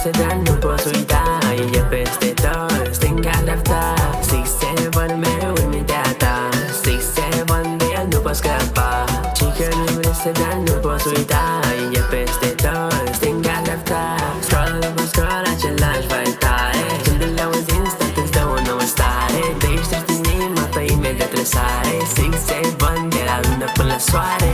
să dea, nu poți uita. E peste tot, stânga, dreapta 6-7 mereu în mintea ta 6-7 de el nu poți scăpa. Cică nu vrei să dea, nu poți uita. E peste tot, stânga, dreapta Scroll după scroll, același vibe tare. Când îl auzi instant îți dă o nouă stare. De aici treci din inima pe imediat răsare 6-7 de la lună până la soare.